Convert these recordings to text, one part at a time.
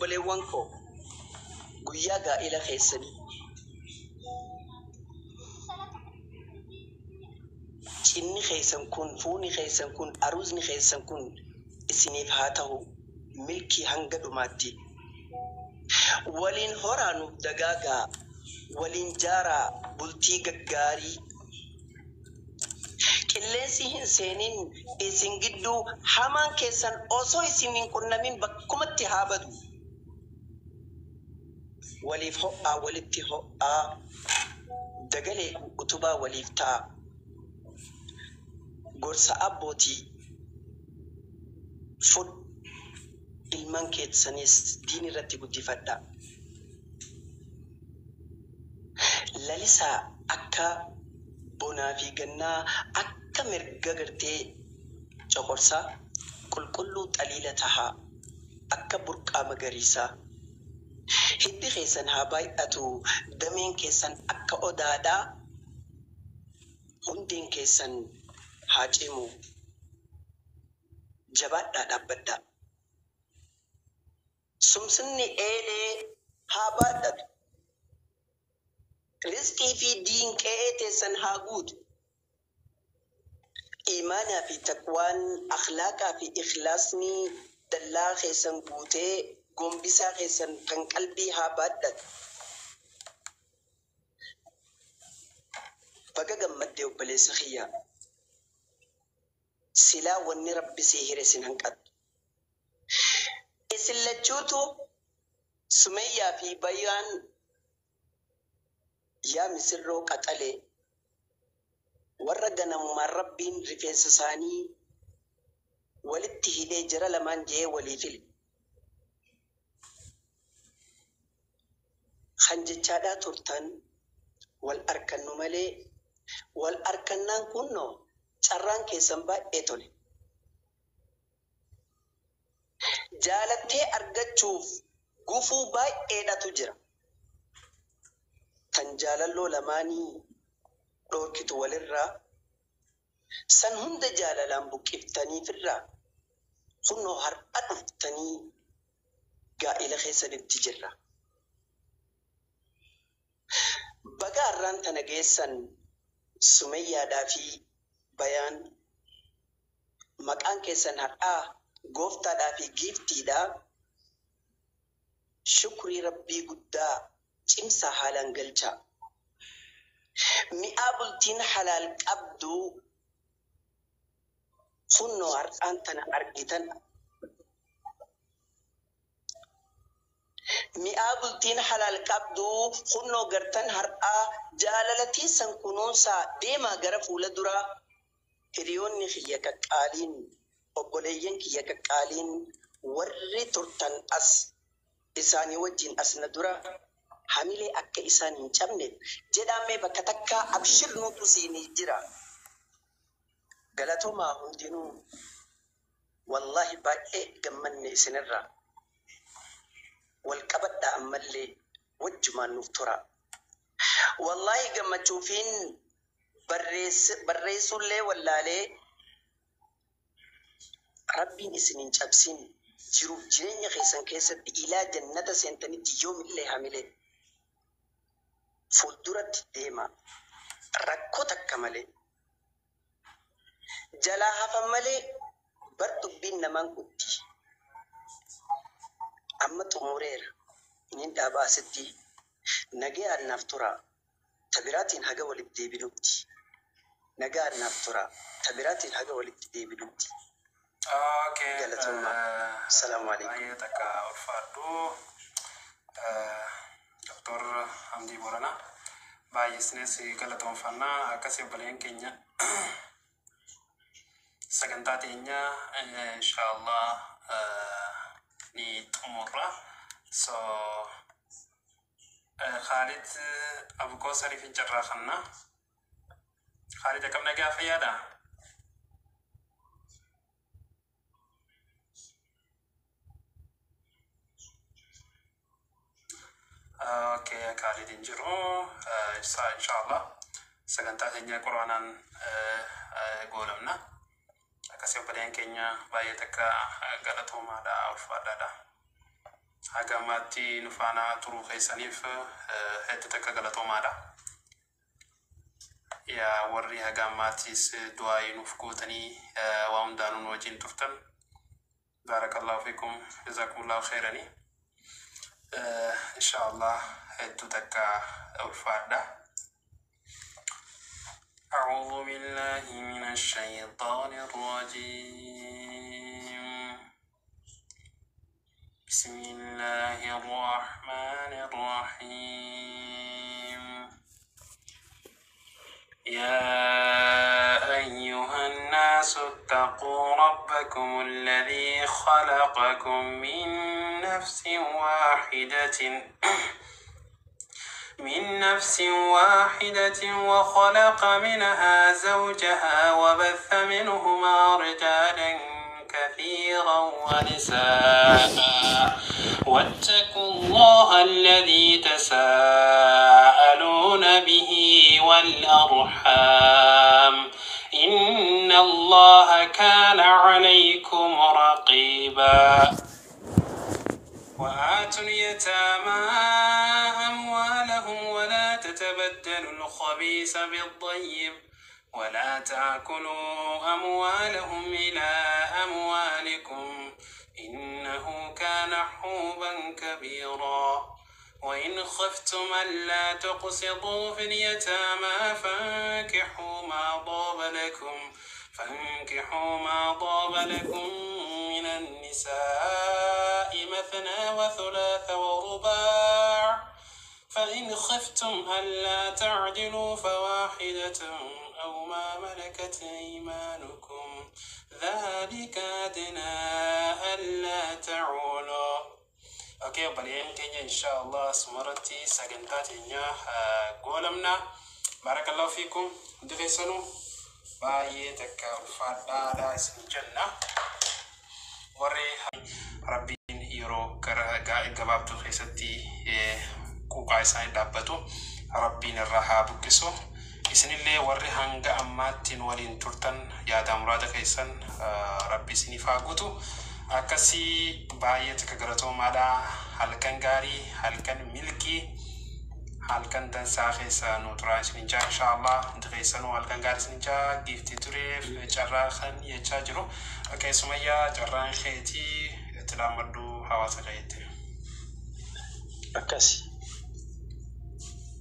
obboleewwanko guyyaa gaa'ela keessanii cinni keessan kun fuuni keessan kun aruusni keessan kun isiniif haa ta'u milkii hanga dhumaatti waliin horaanuuf dagaagaa waliin jaaraa bultii gaggaarii qilleensi hin seenin isin gidduu hamaan keessan osoo isin hin qunnamin bakkumatti haa badu waliif ho'aa walitti ho'aa dagalee utubaa waliif ta'a gorsa abbootii fud ilman keessanis diin irratti guddifadha lalisaa akka bonaa fi gannaa akka mirga gartee coqorsaa qulqulluu xaliila tahaa akka burqaa magariisaa hiddi keessan haa baay'atu dameen keessan akka odaadhaa hundeen keessan haa cimu jabaadhaa dhaabbadhaa sumsinni eelee haa baadhatu rizqii fi diinqee teessan haa guutu iimaanaa fi taqwaan akhlaaqaa fi ikhlaasni dallaa keessan guutee gombisaa keessan kan qalbii haa baadhatu baga gammaddee obboleessa kiyyaa silaa wanni rabbi sii hire sin hanqattu isin lachuutu sumayyaa fi bayyaan yaa misirroo qaxalee warra ganamumaan rabbiin rifeensa isaanii walitti hidhee jara lamaan jee walii file kan jechaadhaa turtan wal arkannu malee wal arkannaan kunnoo carraan keessan baay'ee tole jaalattee argachuuf gufuu baay'eedhatu jira kan jaalalloo lamaanii dhoorkitu walirraa san hunda jaalalaan buqqiftaniifirraa kunnoo har'a dhuftanii gaa'ela keessanitti jirra baga har'aan tana geessan sumayyaadhaa fi bayaan maqaan keessan har'aa gooftaadhaa fi giiftiidhaa shukrii rabbii guddaa cimsaa haalaan galchaa mi'aa bultiin halaal qabdu kunnoo har'aan tana argitan mi'aa bultiin halaal qabdu kunnoo gartan har'aa jaalalatii san kunuunsaa deemaa gara fuula duraa hiriyoonni kiyya qaqqaaliin obboleeyyan kiyya qaqqaaliin warri turtan as isaanii wajjin asna dura hamilee akka isaan hin cabne jedhamee bakka takkaa abshirnuutu siinii jira galatomaa hundinuu wallahi baay'ee gammanne isinirraa wal qabadhaa ammallee wajjumaan nuuf tura wallahi gammachuufiin barreessullee wallaalee rabbiin isinin cabsin jiruuf jireenya keessan keessatti ilaa jannata seentanitti yoomillee hamilee fuulduratti deema rakkoo takka malee jalaa hafan malee bar dubbiin namaan gutti amma xumureera inin dhaabaa asitti nagee annaaf tura tabiraatiin haga walitti deebinutti nagaa annaaf tura tabiraatiin haga walitti deebinutti Okay. Assalamualaikum. Saya taka Ulfadu, Dr. Hamdi Borana. Baay'isne si galatoonfannaa akkasii obboleen keenya sagantaa teenya inshallah ni xumurra. So Khalid Abu Kawsar fi jarraa kanna. Khalid akkam nagaa fayyaadha? Okay, Khalid injiru inshallah sagantaa keenya quraanaan goolamna akkasii obboleen keenya baay'ee takka galatoomaadha ulfaadhaadha hagamaatti nufaanaa turuu keessaniif hedduu takka galatoomaadha. Yaa warri hagamaattis du'aa nuuf gootanii waa hundaanuu wajjin turtan. Barakallahu fikum, jazakumullahu khairani. Inshallah hedduu takka ulfaadha. أعوذ بالله من الشيطان الرجيم. بسم الله الرحمن الرحيم. يا أيها الناس اتقوا ربكم الذي خلقكم من نفس واحدة وخلق منها زوجها وبث منهما رجالا كثيرا ونساء واتقوا الله الذي تساءلون به والأرحام إن الله كان عليكم رقيبا. وآتوا اليتامى أموالهم ولا تتبدلوا الخبيث بالطيب ولا تأكلوا أموالهم إلى أموالكم إنه كان حوبا كبيرا. وإن خفتم ألا تقسطوا في اليتامى فانكحوا ما طاب لكم من النساء مثنى وثلاث ورباع فإن خفتم ألا تعدلوا فواحدة أو ما ملكت أيمانكم ذلك أدنى ألا تعولوا. أوكي بلين كينيا إن شاء الله سمرتي سجنتاتينيا قولمنا. بارك الله فيكم. دغيسنو باي تكفادا دا سنجنا وري ربي يرو غبابتو خيستي كوكاي ساين دابتو ربي الرها بكسو إسن اللي وري هنگا أماتين ولين ترتن يا دامرادا خيسن ربي سني فاقوتو أكسي باي تكغرتو مادا هلكن غاري هلكن ملكي halkan dan saxe sa nutra sininja inshallah ndresanu halkan gar sininja gifti turef charrahan ya chajro okay sumaya charran kheti tlamadu hawasa gaite akasi.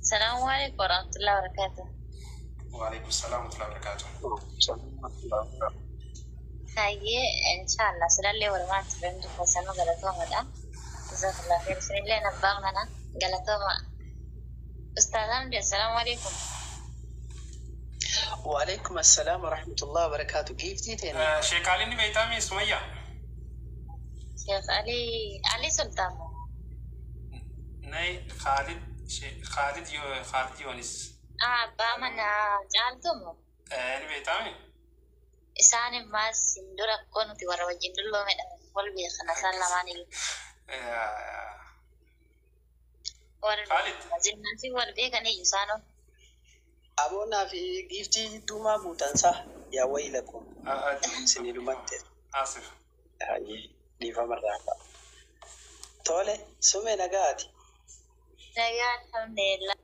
Assalamu alaikum warahmatullahi wabarakatuh. Wa alaikum assalam warahmatullahi wabarakatuh. Kaye inshallah sulalle warmat bendu fasano galatoma da jazakallahu khair sinalle nabagna galatoma. أستاذ أمجد السلام عليكم. وعليكم السلام ورحمة الله وبركاته. كيف جيتين؟ شيخ علي ني بيتامي سمية. شيخ علي سلطان. ناي خالد يونس. بامنا جالتم. ني بيتامي. إساني ما سندورا كونتي وروجين دلوا من قلبي خنا سلاماني. خالد جناتي والبيكني يسانو أبونا في جيفتي دوما بوتانسا يا ويلكم سنيلومات آسف هاي ديفا مرة تولي سمي نجاتي الحمد لله.